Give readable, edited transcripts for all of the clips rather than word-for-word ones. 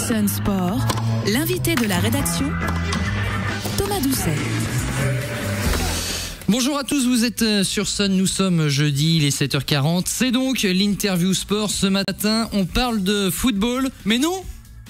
Sun Sport, l'invité de la rédaction, Thomas Doucet. Bonjour à tous, vous êtes sur Sun, nous sommes jeudi, il est 7h40. C'est donc l'interview sport. Ce matin, on parle de football, mais non,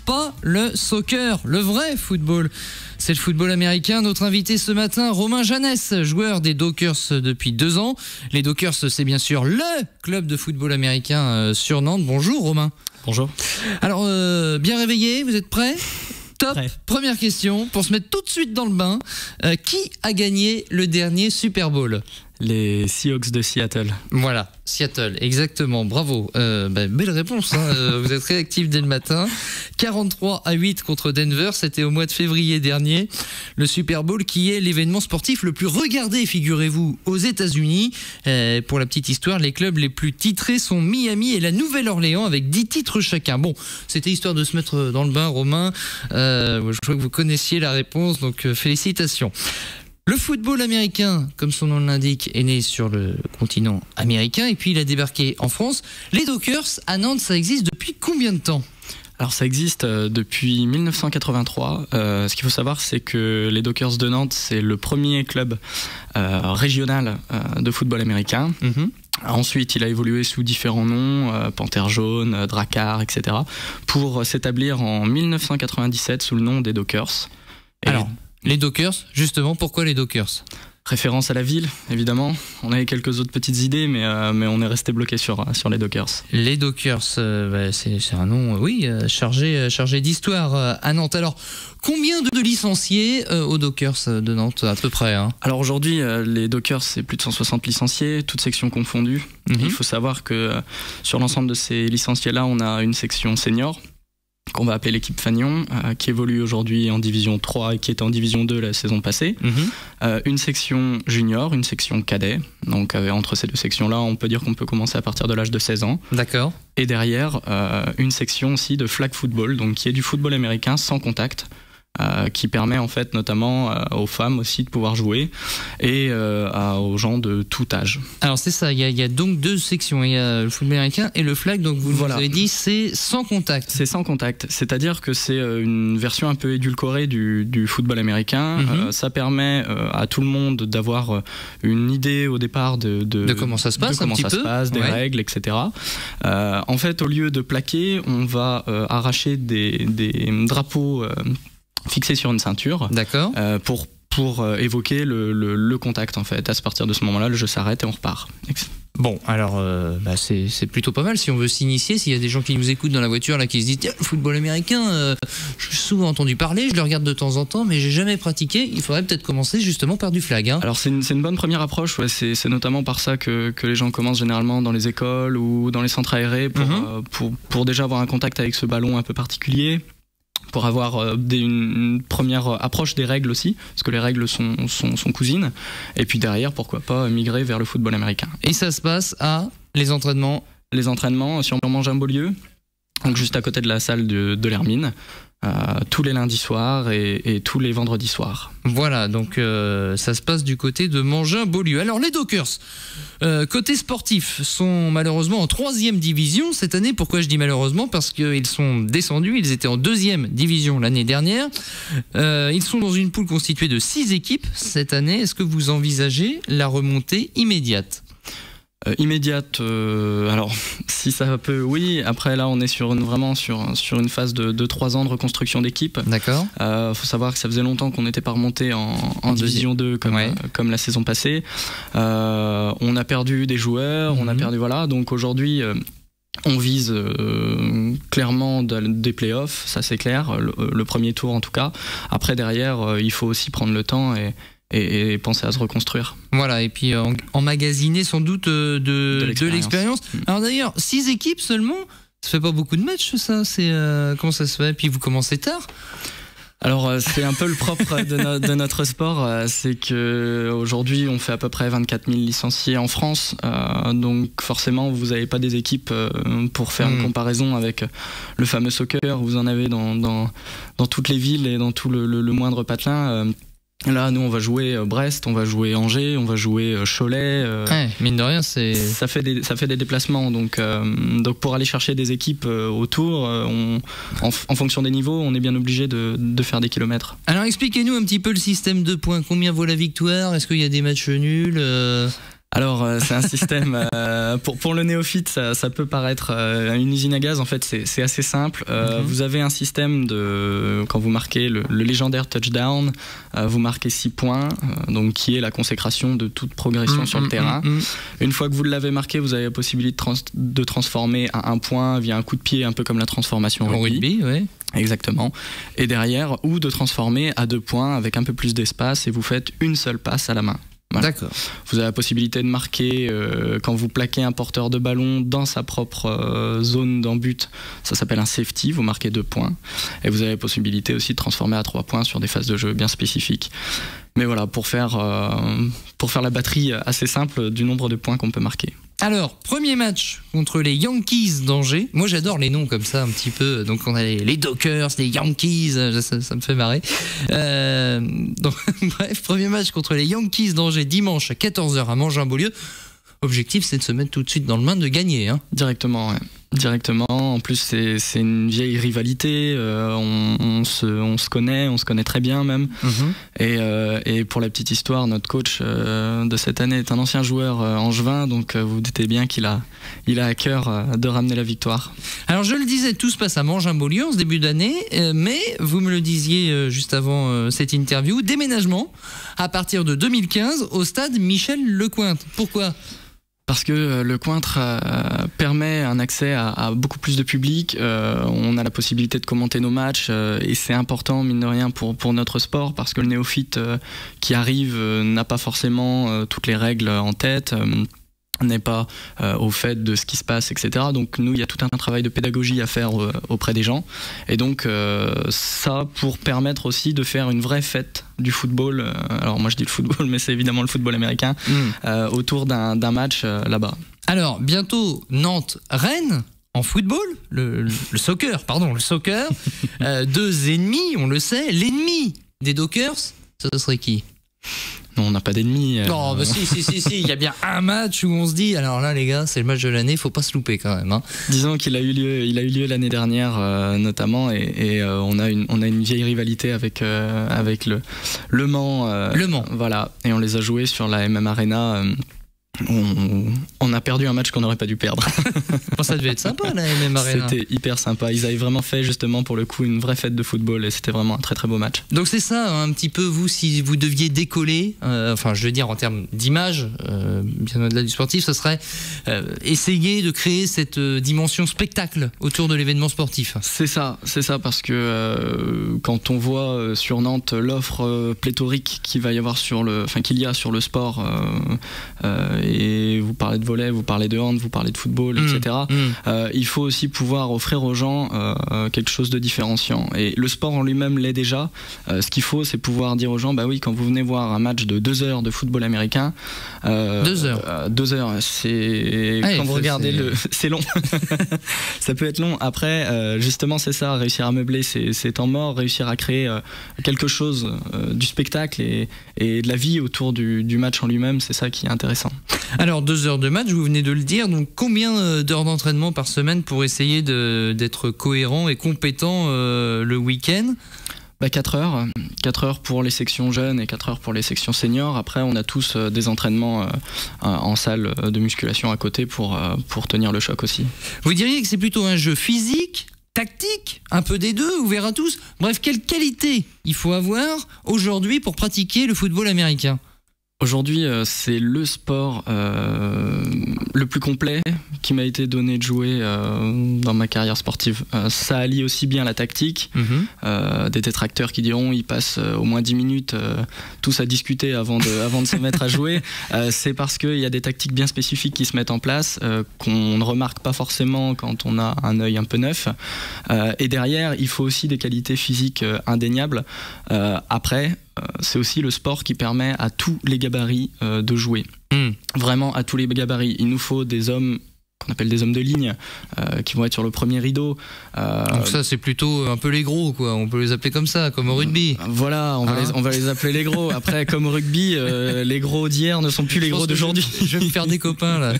pas le soccer, le vrai football. C'est le football américain. Notre invité ce matin, Romain Janès, joueur des Dockers depuis 2 ans. Les Dockers, c'est bien sûr le club de football américain sur Nantes. Bonjour Romain. Bonjour. Alors, bien réveillé, vous êtes prêts ? Top. Prêt. Première question, pour se mettre tout de suite dans le bain. Qui a gagné le dernier Super Bowl ? Les Seahawks de Seattle. Voilà, Seattle, exactement, bravo. Belle réponse, hein. Vous êtes réactif dès le matin. 43-8 contre Denver, c'était au mois de février dernier. Le Super Bowl qui est l'événement sportif le plus regardé, figurez-vous, aux États-Unis. Pour la petite histoire, les clubs les plus titrés sont Miami et la Nouvelle-Orléans avec 10 titres chacun. Bon, c'était histoire de se mettre dans le bain, Romain. Je crois que vous connaissiez la réponse, donc félicitations. Le football américain, comme son nom l'indique, est né sur le continent américain et puis il a débarqué en France. Les Dockers à Nantes, ça existe depuis combien de temps ? Alors ça existe depuis 1983. Ce qu'il faut savoir, c'est que les Dockers de Nantes, c'est le premier club régional de football américain. Mm-hmm. Ensuite, il a évolué sous différents noms, Panthère Jaune, Drakkar, etc. pour s'établir en 1997 sous le nom des Dockers. Alors, les Dockers, justement, pourquoi les Dockers ? Référence à la ville, évidemment. On avait quelques autres petites idées, mais on est resté bloqué sur les Dockers. Les Dockers, c'est un nom, chargé d'histoire à Nantes. Alors, combien de licenciés aux Dockers de Nantes, à peu près, hein ? Alors aujourd'hui, les Dockers, c'est plus de 160 licenciés, toutes sections confondues. Mm-hmm. Il faut savoir que sur l'ensemble de ces licenciés-là, on a une section senior, qu'on va appeler l'équipe Fagnon, qui évolue aujourd'hui en division 3 et qui était en division 2 la saison passée. Mm-hmm. Une section junior, une section cadet. Donc entre ces deux sections-là, on peut dire qu'on peut commencer à partir de l'âge de 16 ans. D'accord. Et derrière, une section aussi de flag football, donc qui est du football américain sans contact. Qui permet en fait notamment aux femmes aussi de pouvoir jouer et aux gens de tout âge. Alors c'est ça, il y a donc 2 sections, il y a le football américain et le flag, donc vous avez dit c'est sans contact. C'est sans contact, c'est-à-dire que c'est une version un peu édulcorée du football américain. Mm-hmm. Ça permet à tout le monde d'avoir une idée au départ de comment ça se passe, des règles, etc. En fait, au lieu de plaquer, on va arracher des drapeaux fixé sur une ceinture. D'accord. Pour évoquer le contact en fait. À partir de ce moment-là, le jeu s'arrête et on repart. Bon, alors c'est plutôt pas mal si on veut s'initier. S'il y a des gens qui nous écoutent dans la voiture là, qui se disent tiens, le football américain, j'ai souvent entendu parler, je le regarde de temps en temps, mais j'ai jamais pratiqué. Il faudrait peut-être commencer justement par du flag. Hein. Alors c'est une bonne première approche. Ouais. C'est notamment par ça que les gens commencent généralement dans les écoles ou dans les centres aérés pour déjà avoir un contact avec ce ballon un peu particulier. Pour avoir une première approche des règles aussi, parce que les règles sont cousines. Et puis derrière, pourquoi pas migrer vers le football américain. Et ça se passe à les entraînements sur Montjean-Beaulieu, donc juste à côté de la salle de l'Hermine, tous les lundis soirs et tous les vendredis soirs. Voilà, donc ça se passe du côté de Montjean-Beaulieu. Alors les Dockers, côté sportif, sont malheureusement en 3e division cette année. Pourquoi je dis malheureusement ? Parce qu'ils sont descendus, ils étaient en 2e division l'année dernière. Ils sont dans une poule constituée de 6 équipes cette année. Est-ce que vous envisagez la remontée immédiate ? Immédiate, alors si ça peut, oui. Après là, on est vraiment sur une phase de 3 ans de reconstruction d'équipe. D'accord. Faut savoir que ça faisait longtemps qu'on n'était pas remonté en division 2 comme la saison passée. On a perdu des joueurs, on a perdu donc aujourd'hui. On vise clairement des playoffs, ça c'est clair, le premier tour en tout cas. Après derrière, il faut aussi prendre le temps et penser à se reconstruire. Voilà, et puis emmagasiner sans doute de l'expérience. Alors d'ailleurs, 6 équipes seulement, ça fait pas beaucoup de matchs ça, comment ça se fait ? Puis vous commencez tard ? Alors c'est un peu le propre de notre sport, c'est que aujourd'hui on fait à peu près 24 000 licenciés en France, donc forcément vous n'avez pas des équipes pour faire une comparaison avec le fameux soccer, vous en avez dans toutes les villes et dans tout le moindre patelin. Là, nous, on va jouer Brest, on va jouer Angers, on va jouer Cholet. Ouais, mine de rien, ça fait des déplacements. Donc pour aller chercher des équipes autour, en fonction des niveaux, on est bien obligé de faire des kilomètres. Alors, expliquez-nous un petit peu le système de points. Combien vaut la victoire? Est-ce qu'il y a des matchs nuls? Alors c'est un système pour le néophyte, ça peut paraître une usine à gaz. En fait, c'est assez simple. Vous avez un système de, quand vous marquez le légendaire touchdown, vous marquez 6 points, donc qui est la consécration de toute progression sur le terrain. Une fois que vous l'avez marqué, vous avez la possibilité de transformer à 1 point via un coup de pied, un peu comme la transformation au rugby, ouais. Exactement. Et derrière, ou de transformer à 2 points avec un peu plus d'espace et vous faites une seule passe à la main. Voilà. D'accord. Vous avez la possibilité de marquer quand vous plaquez un porteur de ballon dans sa propre zone d'en-but. Ça s'appelle un safety, vous marquez 2 points. Et vous avez la possibilité aussi de transformer à 3 points sur des phases de jeu bien spécifiques. Mais voilà, pour faire la batterie assez simple du nombre de points qu'on peut marquer. Alors, premier match contre les Yankees d'Angers. Moi, j'adore les noms comme ça, un petit peu. Donc, on a les Dockers, les Yankees, ça me fait marrer. Donc, bref, premier match contre les Yankees d'Angers dimanche à 14h à Mangin-Beaulieu. Objectif, c'est de se mettre tout de suite dans le bain de gagner. Hein. Directement, ouais. Directement. En plus, c'est une vieille rivalité. On se connaît très bien même. Et pour la petite histoire, notre coach de cette année est un ancien joueur angevin, donc vous vous doutez bien qu'il a à cœur de ramener la victoire. Alors je le disais, tout se passe à Mangin-Beaulieu en ce début d'année, mais vous me le disiez juste avant cette interview, déménagement à partir de 2015 au stade Michel Lecointre. Pourquoi ? Parce que le Cointre permet un accès à beaucoup plus de public. On a la possibilité de commenter nos matchs et c'est important, mine de rien, pour notre sport, parce que le néophyte qui arrive n'a pas forcément toutes les règles en tête, n'est pas au fait de ce qui se passe, etc. Donc nous, il y a tout un travail de pédagogie à faire auprès des gens. Et donc ça, pour permettre aussi de faire une vraie fête du football, alors moi je dis le football, mais c'est évidemment le football américain, autour d'un match là-bas. Alors, bientôt Nantes-Rennes en football, le soccer, pardon, le soccer. 2 ennemis, on le sait. L'ennemi des Dockers, ce serait qui ? Non, on n'a pas d'ennemis. Non, bah si, il y a bien un match où on se dit, alors là les gars, c'est le match de l'année, faut pas se louper quand même. Hein. Disons qu'il a eu lieu l'année dernière notamment, et on a une vieille rivalité avec le Mans. Le Mans. Voilà, et on les a joués sur la MM Arena. On a perdu un match qu'on n'aurait pas dû perdre. Bon, ça devait être sympa la MM Arena. C'était hyper sympa. Ils avaient vraiment fait justement pour le coup une vraie fête de football et c'était vraiment un très très beau match. Donc c'est ça un petit peu, vous, si vous deviez décoller, enfin je veux dire en termes d'image, bien au-delà du sportif, ce serait essayer de créer cette dimension spectacle autour de l'événement sportif. C'est ça parce que quand on voit sur Nantes l'offre pléthorique qu'il y a sur le sport, et vous parlez de volley, vous parlez de hand, vous parlez de football, etc. Il faut aussi pouvoir offrir aux gens quelque chose de différenciant. Et le sport en lui-même l'est déjà. Ce qu'il faut, c'est pouvoir dire aux gens, bah oui, quand vous venez voir un match de 2 heures de football américain, 2 heures. 2 heures, c'est quand vous regardez c'est long. Ça peut être long. Après, justement, c'est ça, réussir à meubler ces temps morts, réussir à créer quelque chose du spectacle et de la vie autour du match en lui-même, c'est ça qui est intéressant. Alors 2 heures de match, vous venez de le dire, donc combien d'heures d'entraînement par semaine pour essayer d'être cohérent et compétent le week-end ? 4 heures. 4 heures pour les sections jeunes et 4 heures pour les sections seniors. Après, on a tous des entraînements en salle de musculation à côté pour tenir le choc aussi. Vous diriez que c'est plutôt un jeu physique, tactique, un peu des deux, ouvert à tous ? Bref, quelle qualité il faut avoir aujourd'hui pour pratiquer le football américain ? Aujourd'hui, c'est le sport le plus complet qui m'a été donné de jouer dans ma carrière sportive. Ça allie aussi bien la tactique, des détracteurs qui diront ils passent au moins 10 minutes tous à discuter avant de se mettre à jouer. C'est parce qu'il y a des tactiques bien spécifiques qui se mettent en place qu'on ne remarque pas forcément quand on a un œil un peu neuf. Et derrière, il faut aussi des qualités physiques indéniables. Après, c'est aussi le sport qui permet à tous les gabarits de jouer. Vraiment à tous les gabarits. Il nous faut des hommes qu'on appelle des hommes de ligne, qui vont être sur le premier rideau. Donc ça, c'est plutôt un peu les gros, quoi. On peut les appeler comme ça, comme au rugby. Voilà, on va les appeler les gros. Après, comme au rugby, les gros d'hier ne sont plus les gros d'aujourd'hui. Je vais me faire des copains, là.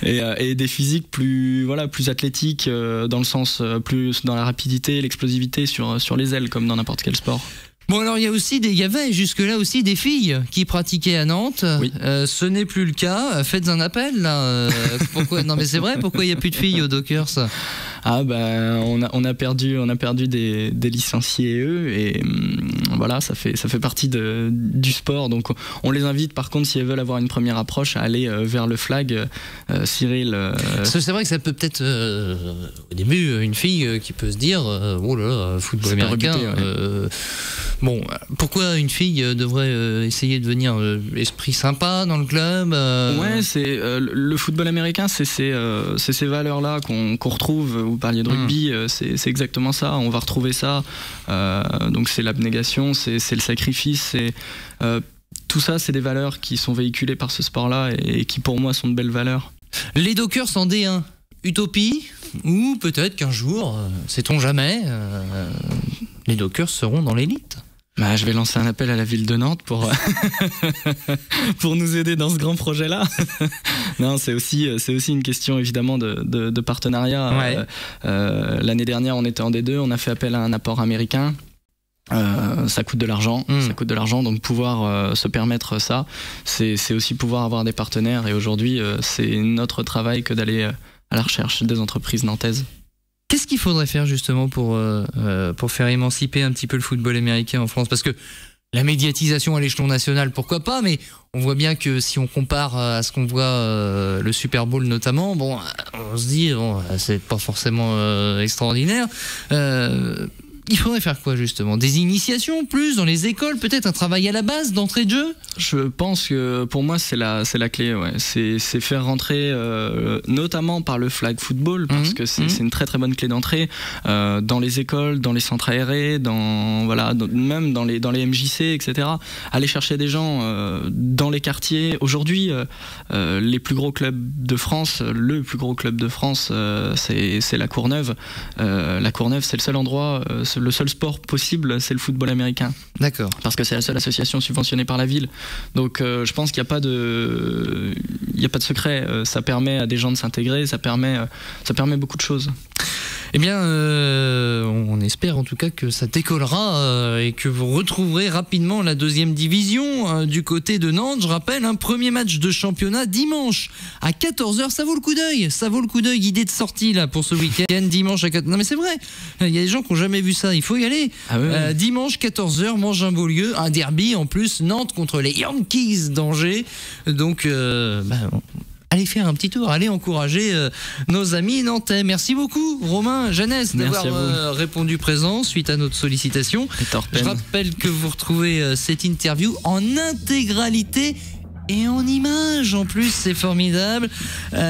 Et des physiques plus athlétiques, dans le sens plus dans la rapidité, l'explosivité sur les ailes, comme dans n'importe quel sport. Bon, alors il y avait jusque-là aussi des filles qui pratiquaient à Nantes. Oui. Ce n'est plus le cas. Faites un appel là. Pourquoi? Non mais c'est vrai. Pourquoi il n'y a plus de filles aux Dockers? Ah ben on a perdu des licenciés et voilà, ça fait partie du sport. Donc on les invite par contre, si elles veulent avoir une première approche, à aller vers le flag. Cyril. C'est vrai que ça peut être au début une fille qui peut se dire oh là là, football américain. Bon, pourquoi une fille devrait essayer de devenir esprit sympa dans le club? Ouais, c'est le football américain, c'est ces valeurs-là qu'on retrouve. Vous parliez de rugby, c'est exactement ça. On va retrouver ça. Donc c'est l'abnégation, c'est le sacrifice, tout ça, c'est des valeurs qui sont véhiculées par ce sport-là et qui pour moi sont de belles valeurs. Les Dockers en D1, utopie, ou peut-être qu'un jour, sait-on jamais, les Dockers seront dans l'élite. Bah, je vais lancer un appel à la ville de Nantes pour nous aider dans ce grand projet-là. Non, c'est aussi une question évidemment de partenariat. Ouais. L'année dernière, on était en D2, on a fait appel à un apport américain. Ça coûte de l'argent, donc pouvoir se permettre ça, c'est aussi pouvoir avoir des partenaires. Et aujourd'hui, c'est notre travail que d'aller à la recherche des entreprises nantaises. Qu'est-ce qu'il faudrait faire justement pour faire émanciper un petit peu le football américain en France? Parce que la médiatisation à l'échelon national, pourquoi pas, mais on voit bien que si on compare à ce qu'on voit le Super Bowl notamment, bon, on se dit bon, c'est pas forcément extraordinaire. Il faudrait faire quoi justement? Des initiations plus dans les écoles, peut-être un travail à la base d'entrée de jeu? Je pense que pour moi c'est la clé, ouais. C'est faire rentrer notamment par le flag football, parce que c'est une très très bonne clé d'entrée dans les écoles, dans les centres aérés, même dans les MJC, etc. Aller chercher des gens dans les quartiers. Aujourd'hui, les plus gros clubs de France, le plus gros club de France, c'est la Courneuve. La Courneuve, c'est le seul endroit, le seul sport possible, c'est le football américain. D'accord. Parce que c'est la seule association subventionnée par la ville. Donc je pense qu'il n'y a pas de secret. Ça permet à des gens de s'intégrer, ça permet beaucoup de choses. Eh bien, on espère en tout cas que ça décollera et que vous retrouverez rapidement la deuxième division du côté de Nantes. Je rappelle, un premier match de championnat dimanche à 14h. Ça vaut le coup d'œil. Ça vaut le coup d'œil. Idée de sortie là pour ce week-end. Dimanche à 14h. Non mais c'est vrai. Il y a des gens qui n'ont jamais vu ça. Il faut y aller. Ah ouais. Dimanche 14h, Mangin-Beaulieu. Un derby en plus. Nantes contre les Yankees d'Angers. Donc, allez faire un petit tour, allez encourager nos amis nantais. Merci beaucoup Romain Jeannès d'avoir répondu présent suite à notre sollicitation. Je rappelle que vous retrouvez cette interview en intégralité et en images en plus, c'est formidable,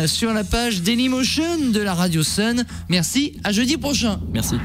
sur la page Dailymotion de la Radio Sun. Merci, à jeudi prochain. Merci.